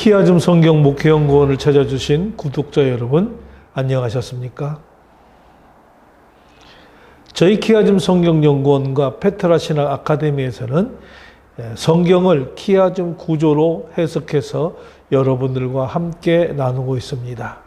키아즘 성경 목회연구원을 찾아주신 구독자 여러분, 안녕하셨습니까? 저희 키아즘 성경연구원과 페트라 신학 아카데미에서는 성경을 키아즘 구조로 해석해서 여러분들과 함께 나누고 있습니다.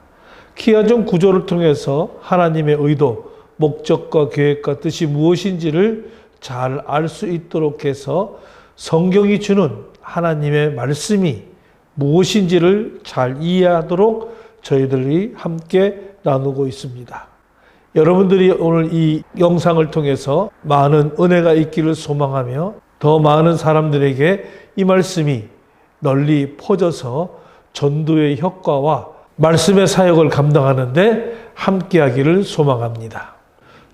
키아즘 구조를 통해서 하나님의 의도, 목적과 계획과 뜻이 무엇인지를 잘 알 수 있도록 해서 성경이 주는 하나님의 말씀이 무엇인지를 잘 이해하도록 저희들이 함께 나누고 있습니다. 여러분들이 오늘 이 영상을 통해서 많은 은혜가 있기를 소망하며 더 많은 사람들에게 이 말씀이 널리 퍼져서 전도의 효과와 말씀의 사역을 감당하는데 함께하기를 소망합니다.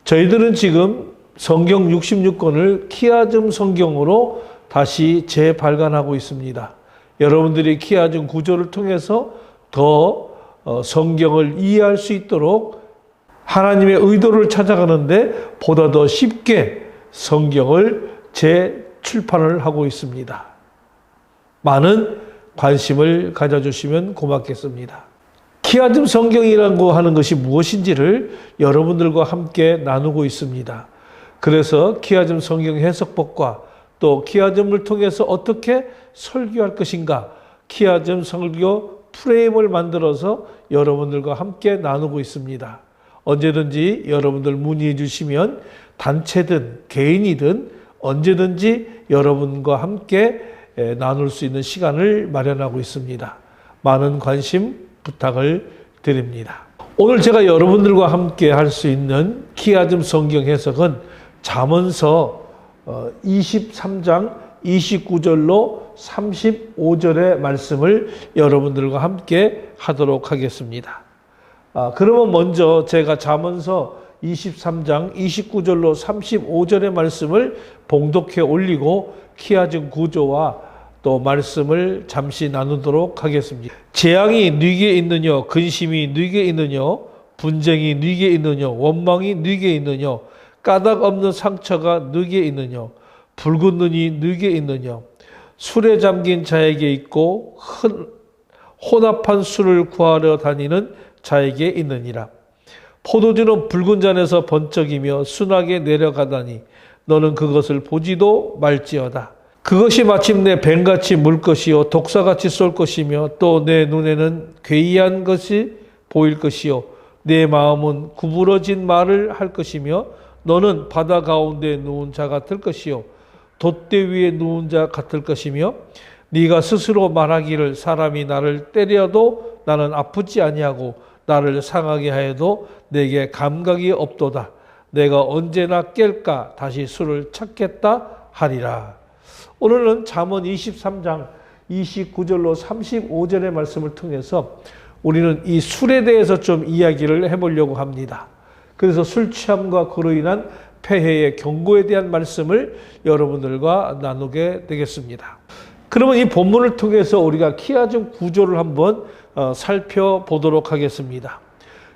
저희들은 지금 성경 66권을 키아즘 성경으로 다시 재발간하고 있습니다. 여러분들이 키아즘 구조를 통해서 더 성경을 이해할 수 있도록 하나님의 의도를 찾아가는데 보다 더 쉽게 성경을 재출판을 하고 있습니다. 많은 관심을 가져주시면 고맙겠습니다. 키아즘 성경이라고 하는 것이 무엇인지를 여러분들과 함께 나누고 있습니다. 그래서 키아즘 성경 해석법과 또 키아즘을 통해서 어떻게 설교할 것인가, 키아즘 설교 프레임을 만들어서 여러분들과 함께 나누고 있습니다. 언제든지 여러분들 문의해 주시면 단체든 개인이든 언제든지 여러분과 함께 나눌 수 있는 시간을 마련하고 있습니다. 많은 관심 부탁을 드립니다. 오늘 제가 여러분들과 함께 할 수 있는 키아즘 성경 해석은 잠언서 23장 29절로 35절의 말씀을 여러분들과 함께 하도록 하겠습니다. 그러면 먼저 제가 잠언서 23장 29절로 35절의 말씀을 봉독해 올리고 키아즘 구조와 또 말씀을 잠시 나누도록 하겠습니다. 재앙이 네게 있느냐, 근심이 네게 있느냐, 분쟁이 네게 있느냐, 원망이 네게 있느냐, 까닭 없는 상처가 네게 있느냐, 붉은 눈이 네게 있느냐, 술에 잠긴 자에게 있고 혼합한 술을 구하러 다니는 자에게 있느니라. 포도주는 붉은 잔에서 번쩍이며 순하게 내려가다니 너는 그것을 보지도 말지어다. 그것이 마침내 뱀같이 물 것이요 독사같이 쏠 것이며 또 내 눈에는 괴이한 것이 보일 것이요 내 마음은 구부러진 말을 할 것이며 너는 바다 가운데 누운 자 같을 것이요 돛대 위에 누운 자 같을 것이며 네가 스스로 말하기를 사람이 나를 때려도 나는 아프지 아니하고 나를 상하게 하여도 내게 감각이 없도다. 내가 언제나 깰까 다시 술을 찾겠다 하리라. 오늘은 잠언 23장 29절로 35절의 말씀을 통해서 우리는 이 술에 대해서 좀 이야기를 해보려고 합니다. 그래서 술 취함과 그로 인한 폐해의 경고에 대한 말씀을 여러분들과 나누게 되겠습니다. 그러면 이 본문을 통해서 우리가 키아즘 구조를 한번 살펴보도록 하겠습니다.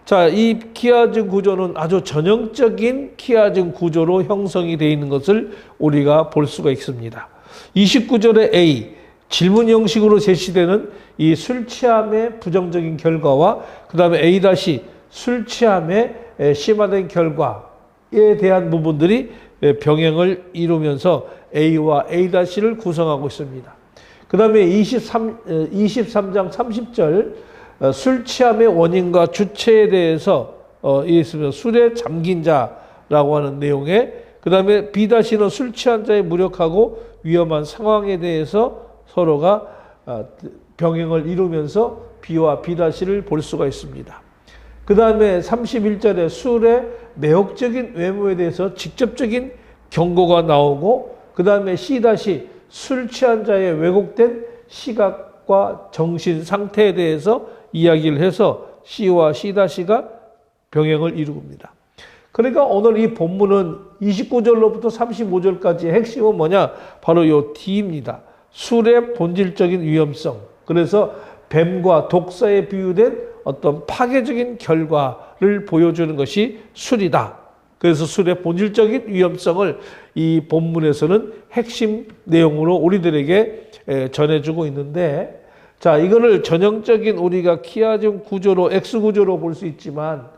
자, 이 키아즘 구조는 아주 전형적인 키아즘 구조로 형성이 되어 있는 것을 우리가 볼 수가 있습니다. 29절의 A, 질문 형식으로 제시되는 이 술 취함의 부정적인 결과와 그 다음에 A- 술 취함의 심화된 결과에 대한 부분들이 병행을 이루면서 A와 A-를 구성하고 있습니다. 그 다음에 23장 30절 술 취함의 원인과 주체에 대해서 있으며 술에 잠긴 자라고 하는 내용에 그 다음에 B-는 술 취한 자의 무력하고 위험한 상황에 대해서 서로가 병행을 이루면서 B와 B-를 볼 수가 있습니다. 그 다음에 31절에 술의 매혹적인 외모에 대해서 직접적인 경고가 나오고 그 다음에 C- 술 취한 자의 왜곡된 시각과 정신 상태에 대해서 이야기를 해서 C와 C-가 병행을 이룹니다. 그러니까 오늘 이 본문은 29절로부터 35절까지의 핵심은 뭐냐? 바로 이 D입니다. 술의 본질적인 위험성. 그래서 뱀과 독사에 비유된 어떤 파괴적인 결과를 보여주는 것이 술이다. 그래서 술의 본질적인 위험성을 이 본문에서는 핵심 내용으로 우리들에게 전해주고 있는데, 자, 이거를 전형적인 우리가 키아즘 구조로, X 구조로 볼 수 있지만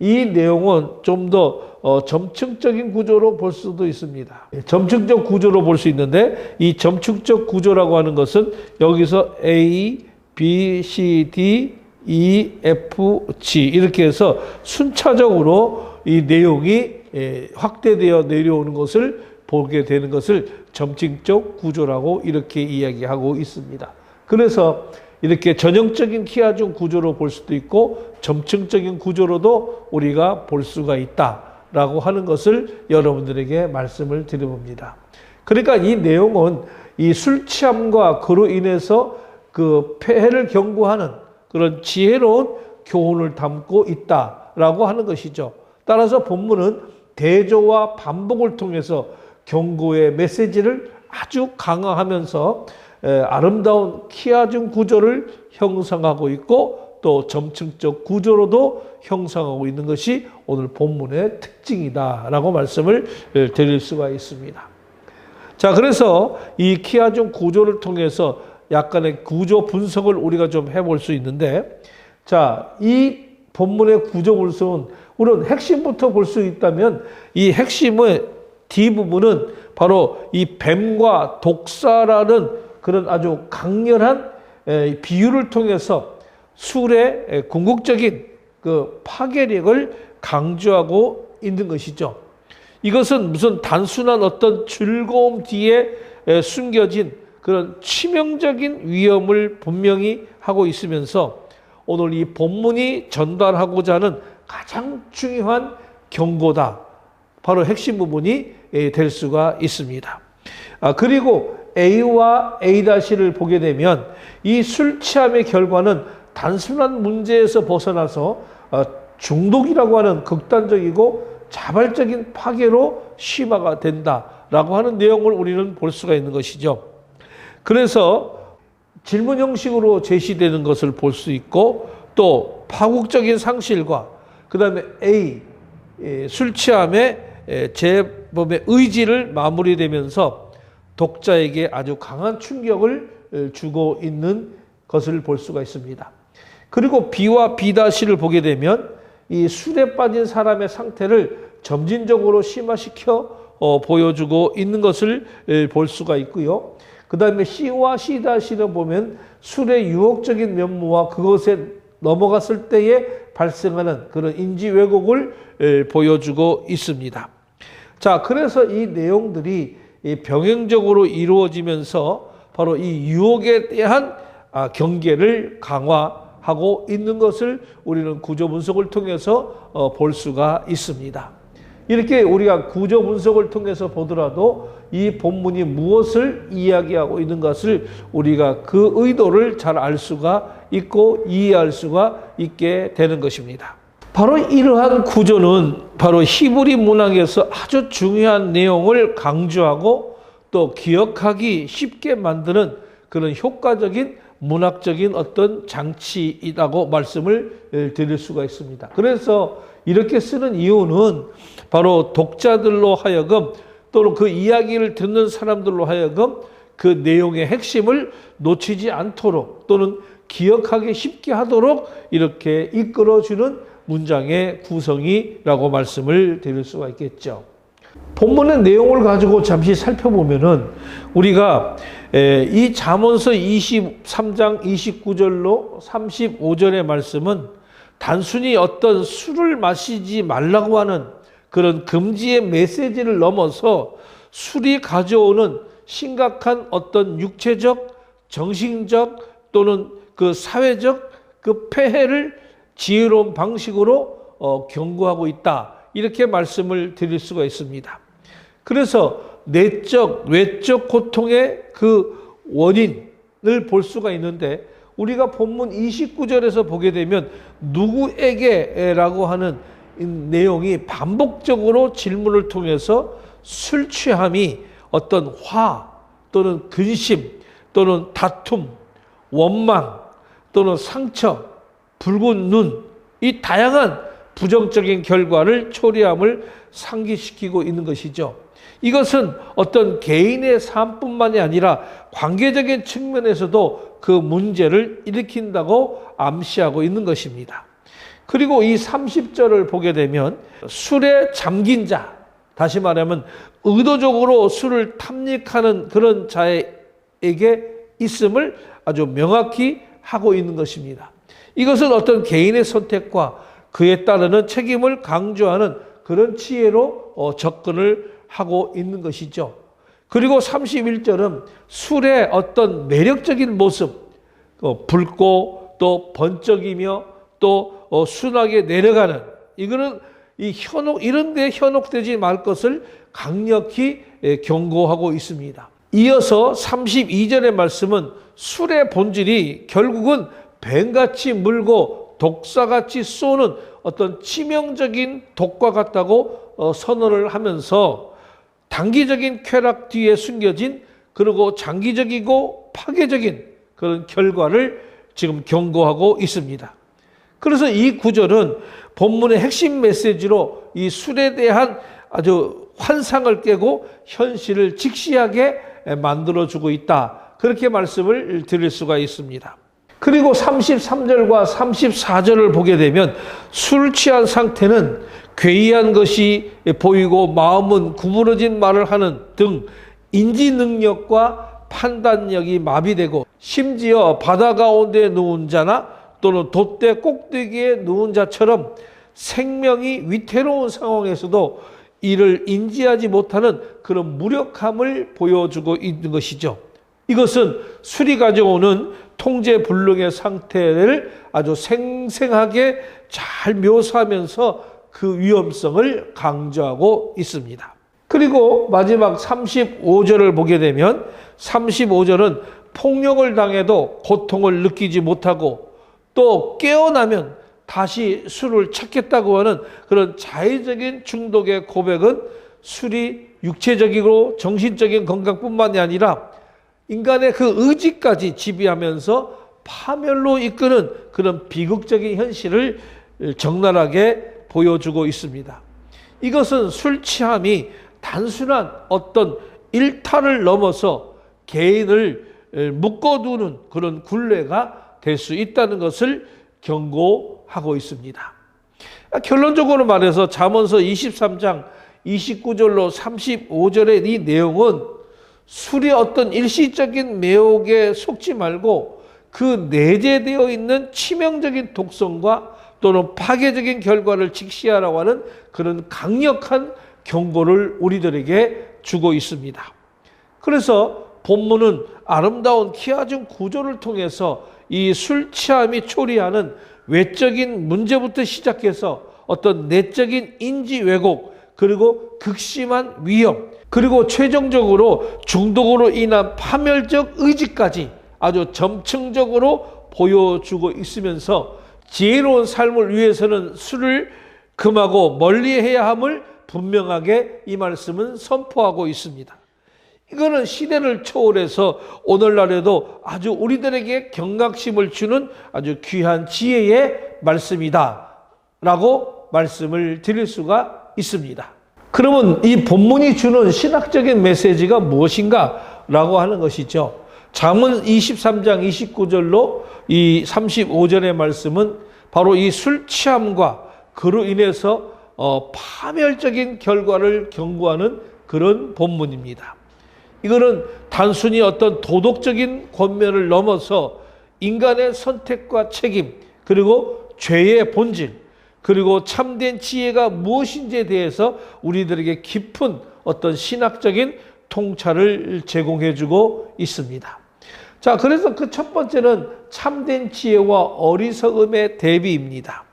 이 내용은 좀 더 점층적인 구조로 볼 수도 있습니다. 점층적 구조로 볼 수 있는데 이 점층적 구조라고 하는 것은 여기서 A, B, C, D, E, F, G 이렇게 해서 순차적으로 이 내용이 확대되어 내려오는 것을 보게 되는 것을 점층적 구조라고 이렇게 이야기하고 있습니다. 그래서 이렇게 전형적인 키아즘 구조로 볼 수도 있고 점층적인 구조로도 우리가 볼 수가 있다라고 하는 것을 여러분들에게 말씀을 드려봅니다. 그러니까 이 내용은 이 술 취함과 그로 인해서 그 폐해를 경고하는 그런 지혜로운 교훈을 담고 있다라고 하는 것이죠. 따라서 본문은 대조와 반복을 통해서 경고의 메시지를 아주 강화하면서 아름다운 키아즘 구조를 형성하고 있고 또 점층적 구조로도 형성하고 있는 것이 오늘 본문의 특징이다라고 말씀을 드릴 수가 있습니다. 자, 그래서 이 키아즘 구조를 통해서 약간의 구조 분석을 우리가 좀 해볼 수 있는데, 자, 이 본문의 구조 분석은 우선 핵심부터 볼 수 있다면 이 핵심의 뒷부분은 바로 이 뱀과 독사라는 그런 아주 강렬한 비유를 통해서 술의 궁극적인 그 파괴력을 강조하고 있는 것이죠. 이것은 무슨 단순한 어떤 즐거움 뒤에 숨겨진 그런 치명적인 위험을 분명히 하고 있으면서 오늘 이 본문이 전달하고자 하는 가장 중요한 경고다. 바로 핵심 부분이 될 수가 있습니다. 그리고 A와 A-를 보게 되면 이 술 취함의 결과는 단순한 문제에서 벗어나서 중독이라고 하는 극단적이고 자발적인 파괴로 심화가 된다라고 하는 내용을 우리는 볼 수가 있는 것이죠. 그래서 질문 형식으로 제시되는 것을 볼 수 있고 또 파국적인 상실과 그 다음에 A, 술 취함의 재범의 의지를 마무리되면서 독자에게 아주 강한 충격을 주고 있는 것을 볼 수가 있습니다. 그리고 B와 B-를 보게 되면 이 술에 빠진 사람의 상태를 점진적으로 심화시켜 보여주고 있는 것을 볼 수가 있고요. 그 다음에 C와 C-를 보면 술의 유혹적인 면모와 그것에 넘어갔을 때에 발생하는 그런 인지 왜곡을 보여주고 있습니다. 자, 그래서 이 내용들이 병행적으로 이루어지면서 바로 이 유혹에 대한 경계를 강화하고 있는 것을 우리는 구조 분석을 통해서 볼 수가 있습니다. 이렇게 우리가 구조 분석을 통해서 보더라도 이 본문이 무엇을 이야기하고 있는 것을 우리가 그 의도를 잘 알 수가 있고 이해할 수가 있게 되는 것입니다. 바로 이러한 구조는 바로 히브리 문학에서 아주 중요한 내용을 강조하고 또 기억하기 쉽게 만드는 그런 효과적인 문학적인 어떤 장치이라고 말씀을 드릴 수가 있습니다. 그래서 이렇게 쓰는 이유는 바로 독자들로 하여금 또는 그 이야기를 듣는 사람들로 하여금 그 내용의 핵심을 놓치지 않도록 또는 기억하기 쉽게 하도록 이렇게 이끌어주는 문장의 구성이라고 말씀을 드릴 수가 있겠죠. 본문의 내용을 가지고 잠시 살펴보면은 우리가 이 잠언서 23장 29절로 35절의 말씀은 단순히 어떤 술을 마시지 말라고 하는 그런 금지의 메시지를 넘어서 술이 가져오는 심각한 어떤 육체적, 정신적 또는 그 사회적 그 폐해를 지혜로운 방식으로 경고하고 있다. 이렇게 말씀을 드릴 수가 있습니다. 그래서 내적, 외적 고통의 그 원인을 볼 수가 있는데 우리가 본문 29절에서 보게 되면 누구에게라고 하는 내용이 반복적으로 질문을 통해서 술 취함이 어떤 화 또는 근심 또는 다툼, 원망 또는 상처, 붉은 눈, 이 다양한 부정적인 결과를 초래함을 상기시키고 있는 것이죠. 이것은 어떤 개인의 삶뿐만이 아니라 관계적인 측면에서도 그 문제를 일으킨다고 암시하고 있는 것입니다. 그리고 이 30절을 보게 되면 술에 잠긴 자, 다시 말하면 의도적으로 술을 탐닉하는 그런 자에게 있음을 아주 명확히 하고 있는 것입니다. 이것은 어떤 개인의 선택과 그에 따르는 책임을 강조하는 그런 지혜로 접근을 하고 있는 것이죠. 그리고 31절은 술의 어떤 매력적인 모습, 붉고 또 번쩍이며 또 순하게 내려가는, 이거는 이런 데 현혹되지 말 것을 강력히 경고하고 있습니다. 이어서 32절의 말씀은 술의 본질이 결국은 뱀같이 물고 독사같이 쏘는 어떤 치명적인 독과 같다고 선언을 하면서 단기적인 쾌락 뒤에 숨겨진 그리고 장기적이고 파괴적인 그런 결과를 지금 경고하고 있습니다. 그래서 이 구절은 본문의 핵심 메시지로 이 술에 대한 아주 환상을 깨고 현실을 직시하게 만들어주고 있다, 그렇게 말씀을 드릴 수가 있습니다. 그리고 33절과 34절을 보게 되면 술 취한 상태는 괴이한 것이 보이고 마음은 구부러진 말을 하는 등 인지 능력과 판단력이 마비되고 심지어 바다 가운데 누운 자나 또는 돛대 꼭대기에 누운 자처럼 생명이 위태로운 상황에서도 이를 인지하지 못하는 그런 무력함을 보여주고 있는 것이죠. 이것은 술이 가져오는 통제불능의 상태를 아주 생생하게 잘 묘사하면서 그 위험성을 강조하고 있습니다. 그리고 마지막 35절을 보게 되면 35절은 폭력을 당해도 고통을 느끼지 못하고 또 깨어나면 다시 술을 찾겠다고 하는 그런 자의적인 중독의 고백은 술이 육체적이고 정신적인 건강뿐만이 아니라 인간의 그 의지까지 지배하면서 파멸로 이끄는 그런 비극적인 현실을 적나라하게 보여주고 있습니다. 이것은 술 취함이 단순한 어떤 일탈을 넘어서 개인을 묶어두는 그런 굴레가 될 수 있다는 것을 경고하고 있습니다. 결론적으로 말해서 잠언서 23장 29절로 35절의 이 내용은 술이 어떤 일시적인 매혹에 속지 말고 그 내재되어 있는 치명적인 독성과 또는 파괴적인 결과를 직시하라고 하는 그런 강력한 경고를 우리들에게 주고 있습니다. 그래서 본문은 아름다운 키아준 구조를 통해서 이 술 취함이 초래하는 외적인 문제부터 시작해서 어떤 내적인 인지 왜곡, 그리고 극심한 위험, 그리고 최종적으로 중독으로 인한 파멸적 의지까지 아주 점층적으로 보여주고 있으면서 지혜로운 삶을 위해서는 술을 금하고 멀리해야 함을 분명하게 이 말씀은 선포하고 있습니다. 이거는 시대를 초월해서 오늘날에도 아주 우리들에게 경각심을 주는 아주 귀한 지혜의 말씀이다 라고 말씀을 드릴 수가 있습니다. 그러면 이 본문이 주는 신학적인 메시지가 무엇인가 라고 하는 것이죠. 잠언 23장 29절로 이 35절의 말씀은 바로 이 술 취함과 그로 인해서 파멸적인 결과를 경고하는 그런 본문입니다. 이거는 단순히 어떤 도덕적인 권면을 넘어서 인간의 선택과 책임, 그리고 죄의 본질, 그리고 참된 지혜가 무엇인지에 대해서 우리들에게 깊은 어떤 신학적인 통찰을 제공해주고 있습니다. 자, 그래서 그 첫 번째는 참된 지혜와 어리석음의 대비입니다.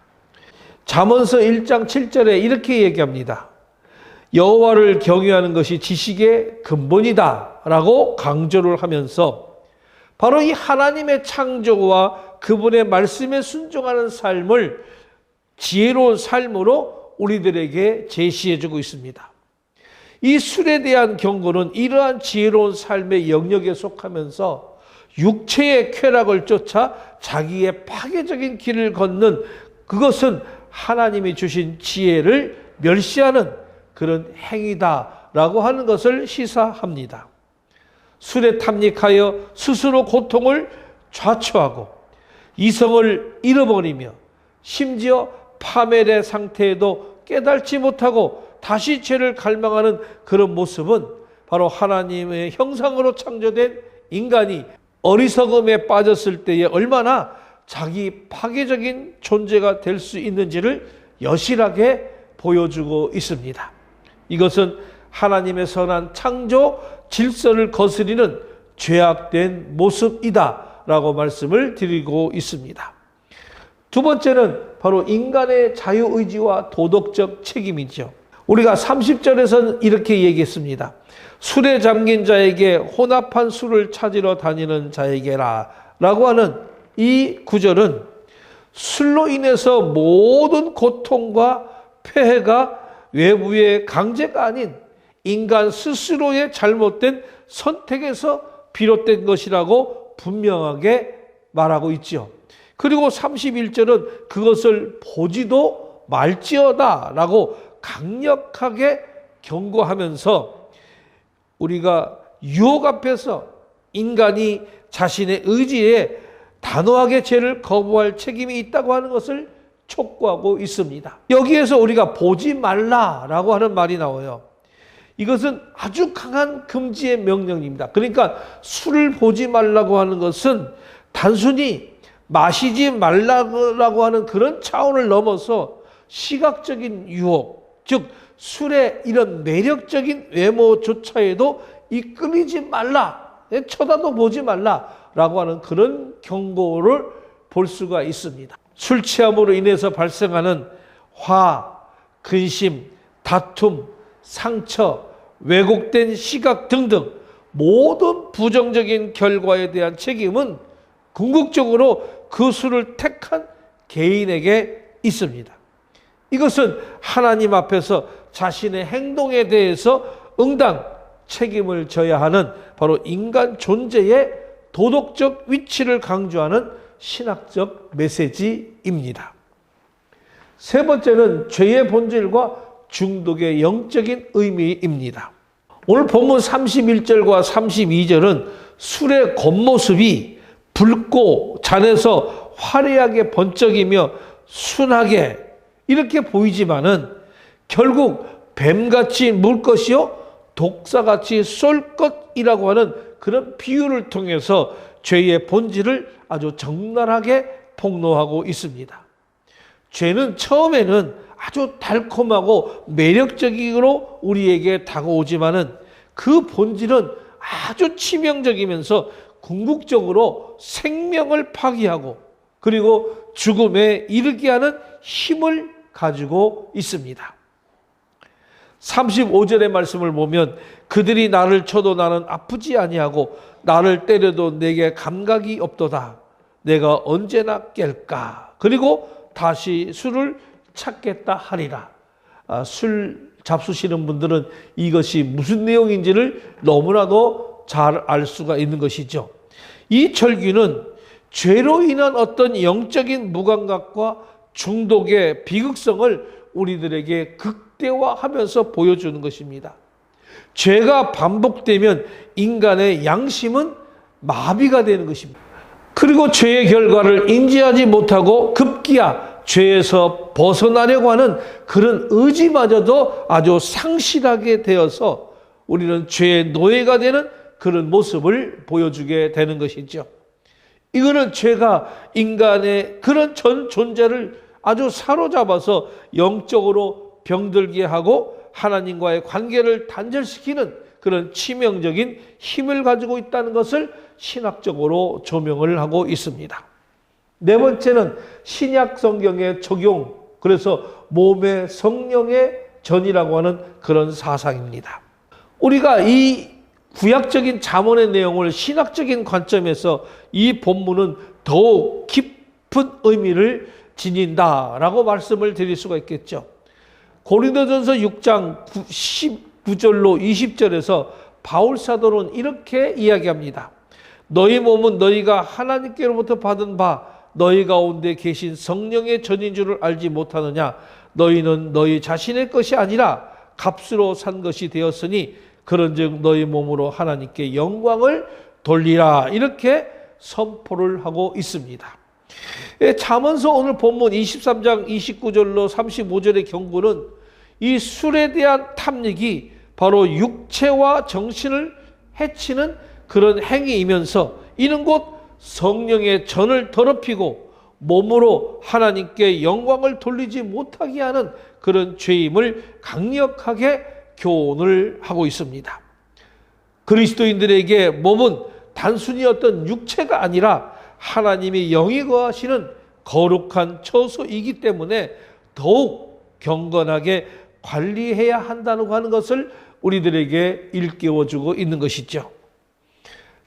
잠언서 1장 7절에 이렇게 얘기합니다. 여호와를 경외하는 것이 지식의 근본이다 라고 강조를 하면서 바로 이 하나님의 창조와 그분의 말씀에 순종하는 삶을 지혜로운 삶으로 우리들에게 제시해주고 있습니다. 이 술에 대한 경고는 이러한 지혜로운 삶의 영역에 속하면서 육체의 쾌락을 쫓아 자기의 파괴적인 길을 걷는 그것은 하나님이 주신 지혜를 멸시하는 그런 행위다 라고 하는 것을 시사합니다. 술에 탐닉하여 스스로 고통을 좌초하고 이성을 잃어버리며 심지어 파멸의 상태에도 깨달지 못하고 다시 죄를 갈망하는 그런 모습은 바로 하나님의 형상으로 창조된 인간이 어리석음에 빠졌을 때에 얼마나 자기 파괴적인 존재가 될 수 있는지를 여실하게 보여주고 있습니다. 이것은 하나님의 선한 창조 질서를 거스리는 죄악된 모습이다 라고 말씀을 드리고 있습니다. 두 번째는 바로 인간의 자유의지와 도덕적 책임이죠. 우리가 30절에서는 이렇게 얘기했습니다. 술에 잠긴 자에게 혼합한 술을 찾으러 다니는 자에게라 라고 하는 이 구절은 술로 인해서 모든 고통과 폐해가 외부의 강제가 아닌 인간 스스로의 잘못된 선택에서 비롯된 것이라고 분명하게 말하고 있죠. 그리고 31절은 그것을 보지도 말지어다 라고 강력하게 경고하면서 우리가 유혹 앞에서 인간이 자신의 의지에 단호하게 죄를 거부할 책임이 있다고 하는 것을 촉구하고 있습니다. 여기에서 우리가 보지 말라라고 하는 말이 나와요. 이것은 아주 강한 금지의 명령입니다. 그러니까 술을 보지 말라고 하는 것은 단순히 마시지 말라고 하는 그런 차원을 넘어서 시각적인 유혹, 즉 술의 이런 매력적인 외모조차에도 이끌리지 말라, 쳐다도 보지 말라라고 하는 그런 경고를 볼 수가 있습니다. 술 취함으로 인해서 발생하는 화, 근심, 다툼, 상처, 왜곡된 시각 등등 모든 부정적인 결과에 대한 책임은 궁극적으로 그 술을 택한 개인에게 있습니다. 이것은 하나님 앞에서 자신의 행동에 대해서 응당 책임을 져야 하는 바로 인간 존재의 도덕적 위치를 강조하는 신학적 메시지입니다. 세 번째는 죄의 본질과 중독의 영적인 의미입니다. 오늘 본문 31절과 32절은 술의 겉모습이 붉고 잔에서 화려하게 번쩍이며 순하게 이렇게 보이지만은 결국 뱀같이 물 것이요 독사같이 쏠 것이라고 하는 그런 비유를 통해서 죄의 본질을 아주 적나라하게 폭로하고 있습니다. 죄는 처음에는 아주 달콤하고 매력적으로 우리에게 다가오지만은 그 본질은 아주 치명적이면서 궁극적으로 생명을 파괴하고 그리고 죽음에 이르게 하는 힘을 가지고 있습니다. 35절의 말씀을 보면 그들이 나를 쳐도 나는 아프지 아니하고 나를 때려도 내게 감각이 없도다. 내가 언제나 깰까? 그리고 다시 술을 찾겠다 하리라. 술 잡수시는 분들은 이것이 무슨 내용인지를 너무나도 잘 알 수가 있는 것이죠. 이 절규는 죄로 인한 어떤 영적인 무감각과 중독의 비극성을 우리들에게 극대화하면서 보여주는 것입니다. 죄가 반복되면 인간의 양심은 마비가 되는 것입니다. 그리고 죄의 결과를 인지하지 못하고 급기야 죄에서 벗어나려고 하는 그런 의지마저도 아주 상실하게 되어서 우리는 죄의 노예가 되는 그런 모습을 보여주게 되는 것이죠. 이거는 죄가 인간의 그런 전 존재를 아주 사로잡아서 영적으로 병들게 하고 하나님과의 관계를 단절시키는 그런 치명적인 힘을 가지고 있다는 것을 신학적으로 조명을 하고 있습니다. 네 번째는 신약 성경의 적용, 그래서 몸의 성령의 전이라고 하는 그런 사상입니다. 우리가 이 구약적인 잠언의 내용을 신학적인 관점에서 이 본문은 더욱 깊은 의미를 지닌다라고 말씀을 드릴 수가 있겠죠. 고린도전서 6장 19절로 20절에서 바울 사도는 이렇게 이야기합니다. 너희 몸은 너희가 하나님께로부터 받은 바 너희 가운데 계신 성령의 전인 줄을 알지 못하느냐? 너희는 너희 자신의 것이 아니라 값으로 산 것이 되었으니 그런즉 너희 몸으로 하나님께 영광을 돌리라. 이렇게 선포를 하고 있습니다. 잠언서 오늘 본문 23장 29절로 35절의 경고는 이 술에 대한 탐닉이 바로 육체와 정신을 해치는 그런 행위이면서 이는 곧 성령의 전을 더럽히고 몸으로 하나님께 영광을 돌리지 못하게 하는 그런 죄임을 강력하게 교훈을 하고 있습니다. 그리스도인들에게 몸은 단순히 어떤 육체가 아니라 하나님이 영이 거하시는 거룩한 처소이기 때문에 더욱 경건하게 관리해야 한다고 하는 것을 우리들에게 일깨워주고 있는 것이죠.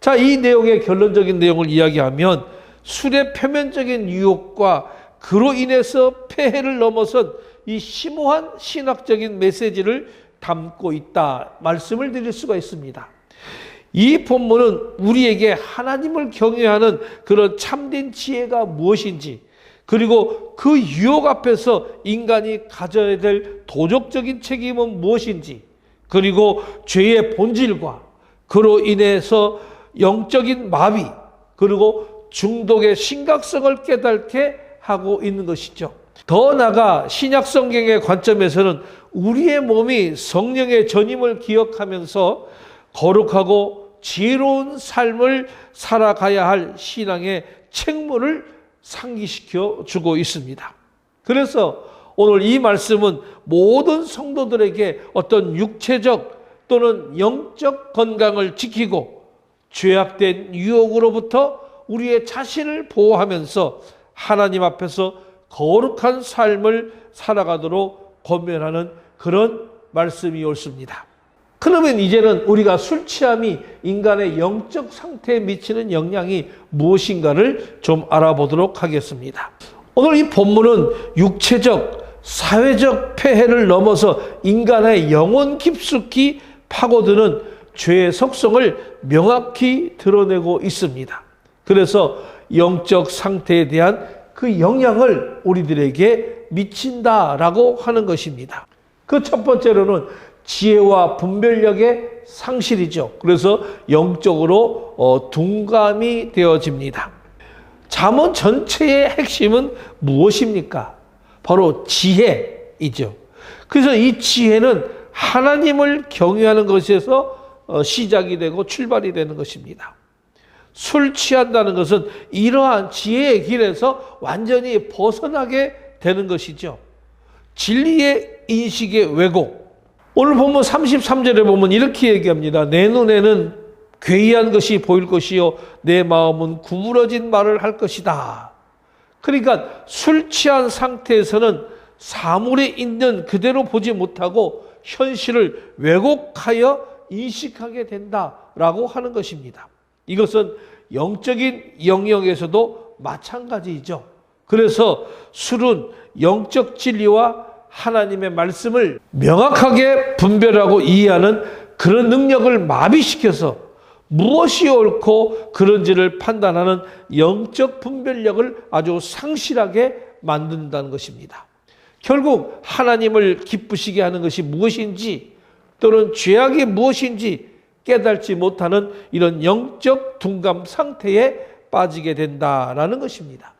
자, 이 내용의 결론적인 내용을 이야기하면 술의 표면적인 유혹과 그로 인해서 폐해를 넘어선 이 심오한 신학적인 메시지를 담고 있다 말씀을 드릴 수가 있습니다. 이 본문은 우리에게 하나님을 경외하는 그런 참된 지혜가 무엇인지, 그리고 그 유혹 앞에서 인간이 가져야 될 도덕적인 책임은 무엇인지, 그리고 죄의 본질과 그로 인해서 영적인 마비, 그리고 중독의 심각성을 깨닫게 하고 있는 것이죠. 더 나아가 신약 성경의 관점에서는 우리의 몸이 성령의 전임을 기억하면서 거룩하고 지혜로운 삶을 살아가야 할 신앙의 책무를 상기시켜 주고 있습니다. 그래서 오늘 이 말씀은 모든 성도들에게 어떤 육체적 또는 영적 건강을 지키고 죄악된 유혹으로부터 우리의 자신을 보호하면서 하나님 앞에서 거룩한 삶을 살아가도록 권면하는 그런 말씀이 옳습니다. 그러면 이제는 우리가 술 취함이 인간의 영적 상태에 미치는 영향이 무엇인가를 좀 알아보도록 하겠습니다. 오늘 이 본문은 육체적, 사회적 폐해를 넘어서 인간의 영혼 깊숙이 파고드는 죄의 속성을 명확히 드러내고 있습니다. 그래서 영적 상태에 대한 그 영향을 우리들에게 미친다라고 하는 것입니다. 그 첫 번째로는 지혜와 분별력의 상실이죠. 그래서 영적으로 둔감이 되어집니다. 잠언 전체의 핵심은 무엇입니까? 바로 지혜이죠. 그래서 이 지혜는 하나님을 경외하는 것에서 시작이 되고 출발이 되는 것입니다. 술 취한다는 것은 이러한 지혜의 길에서 완전히 벗어나게 되는 것이죠. 진리의 인식의 왜곡. 오늘 보면 33절에 보면 이렇게 얘기합니다. 내 눈에는 괴이한 것이 보일 것이요 내 마음은 구부러진 말을 할 것이다. 그러니까 술 취한 상태에서는 사물에 있는 그대로 보지 못하고 현실을 왜곡하여 인식하게 된다라고 하는 것입니다. 이것은 영적인 영역에서도 마찬가지이죠. 그래서 술은 영적 진리와 하나님의 말씀을 명확하게 분별하고 이해하는 그런 능력을 마비시켜서 무엇이 옳고 그런지를 판단하는 영적 분별력을 아주 상실하게 만든다는 것입니다. 결국 하나님을 기쁘시게 하는 것이 무엇인지 또는 죄악이 무엇인지 깨닫지 못하는 이런 영적 둔감 상태에 빠지게 된다라는 것입니다.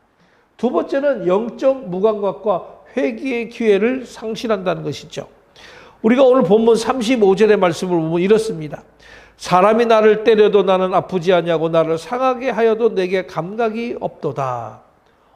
두 번째는 영적 무감각과 회개의 기회를 상실한다는 것이죠. 우리가 오늘 본문 35절의 말씀을 보면 이렇습니다. 사람이 나를 때려도 나는 아프지 아니하고 나를 상하게 하여도 내게 감각이 없도다.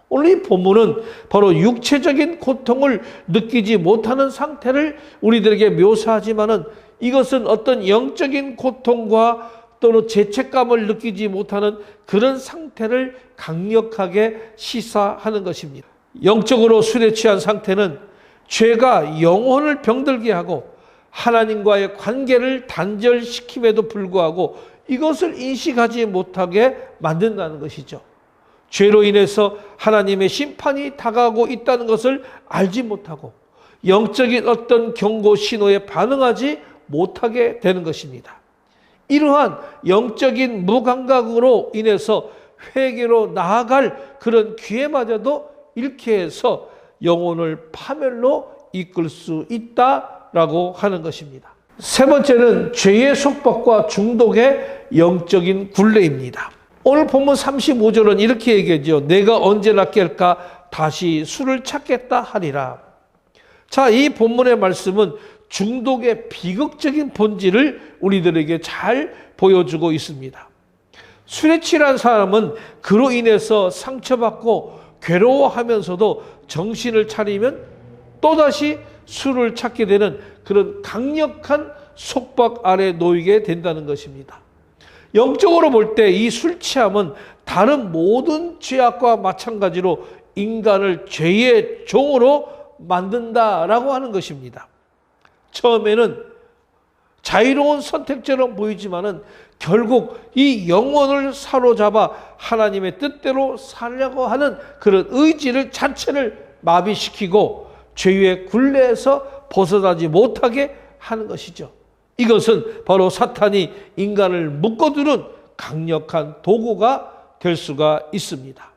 오늘 이 본문은 바로 육체적인 고통을 느끼지 못하는 상태를 우리들에게 묘사하지만은 이것은 어떤 영적인 고통과 또는 죄책감을 느끼지 못하는 그런 상태를 강력하게 시사하는 것입니다. 영적으로 술에 취한 상태는 죄가 영혼을 병들게 하고 하나님과의 관계를 단절시킴에도 불구하고 이것을 인식하지 못하게 만든다는 것이죠. 죄로 인해서 하나님의 심판이 다가오고 있다는 것을 알지 못하고 영적인 어떤 경고 신호에 반응하지 못하게 되는 것입니다. 이러한 영적인 무감각으로 인해서 회개로 나아갈 그런 기회마저도 잃게 해서 영혼을 파멸로 이끌 수 있다 된다라고 하는 것입니다. 세 번째는 죄의 속박과 중독의 영적인 굴레입니다. 오늘 본문 35절은 이렇게 얘기하죠. 내가 언제나 깰까 다시 술을 찾겠다 하리라. 자, 이 본문의 말씀은 중독의 비극적인 본질을 우리들에게 잘 보여주고 있습니다. 술에 취한 사람은 그로 인해서 상처받고 괴로워하면서도 정신을 차리면 또다시 술을 찾게 되는 그런 강력한 속박 아래 놓이게 된다는 것입니다. 영적으로 볼 때 이 술 취함은 다른 모든 죄악과 마찬가지로 인간을 죄의 종으로 만든다라고 하는 것입니다. 처음에는 자유로운 선택처럼 보이지만은 결국 이 영혼을 사로잡아 하나님의 뜻대로 살려고 하는 그런 의지를 자체를 마비시키고 죄의 굴레에서 벗어나지 못하게 하는 것이죠. 이것은 바로 사탄이 인간을 묶어두는 강력한 도구가 될 수가 있습니다.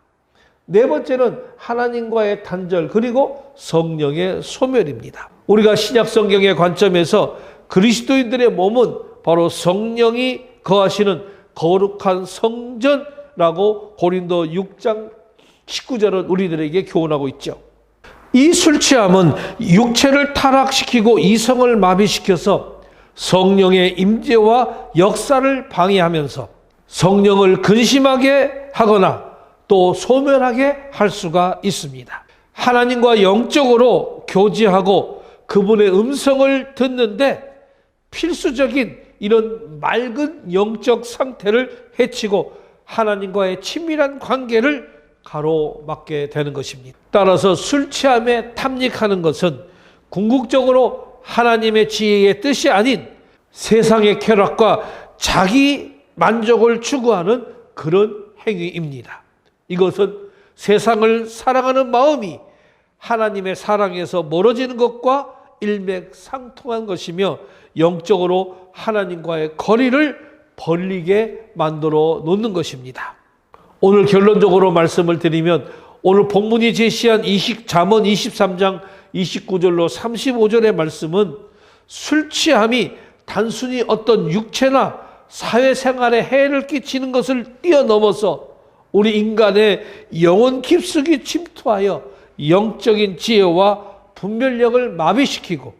네 번째는 하나님과의 단절 그리고 성령의 소멸입니다. 우리가 신약 성경의 관점에서 그리스도인들의 몸은 바로 성령이 거하시는 거룩한 성전라고 고린도 6장 19절은 우리들에게 교훈하고 있죠. 이 술 취함은 육체를 타락시키고 이성을 마비시켜서 성령의 임재와 역사를 방해하면서 성령을 근심하게 하거나 또 소멸하게 할 수가 있습니다. 하나님과 영적으로 교제하고 그분의 음성을 듣는데 필수적인 이런 맑은 영적 상태를 해치고 하나님과의 친밀한 관계를 가로막게 되는 것입니다. 따라서 술 취함에 탐닉하는 것은 궁극적으로 하나님의 지혜의 뜻이 아닌 세상의 쾌락과 자기 만족을 추구하는 그런 행위입니다. 이것은 세상을 사랑하는 마음이 하나님의 사랑에서 멀어지는 것과 일맥상통한 것이며 영적으로 하나님과의 거리를 벌리게 만들어 놓는 것입니다. 오늘 결론적으로 말씀을 드리면 오늘 본문이 제시한 잠언 23장 29절로 35절의 말씀은 술 취함이 단순히 어떤 육체나 사회생활에 해를 끼치는 것을 뛰어넘어서 우리 인간의 영혼 깊숙이 침투하여 영적인 지혜와 분별력을 마비시키고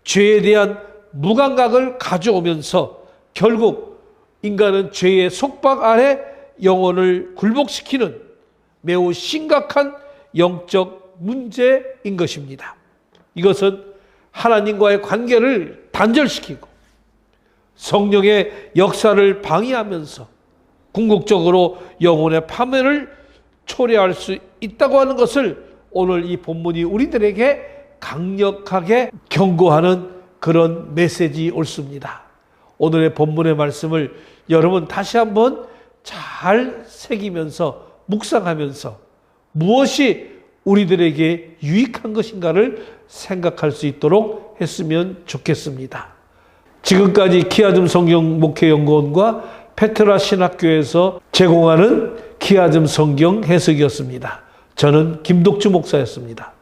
죄에 대한 무감각을 가져오면서 결국 인간은 죄의 속박 아래 영혼을 굴복시키는 매우 심각한 영적 문제인 것입니다. 이것은 하나님과의 관계를 단절시키고 성령의 역사를 방해하면서 궁극적으로 영혼의 파멸을 초래할 수 있다고 하는 것을 오늘 이 본문이 우리들에게 강력하게 경고하는 그런 메시지 옳습니다. 오늘의 본문의 말씀을 여러분 다시 한번 잘 새기면서 묵상하면서 무엇이 우리들에게 유익한 것인가를 생각할 수 있도록 했으면 좋겠습니다. 지금까지 키아즘 성경 목회연구원과 페트라 신학교에서 제공하는 키아즘 성경 해석이었습니다. 저는 김독주 목사였습니다.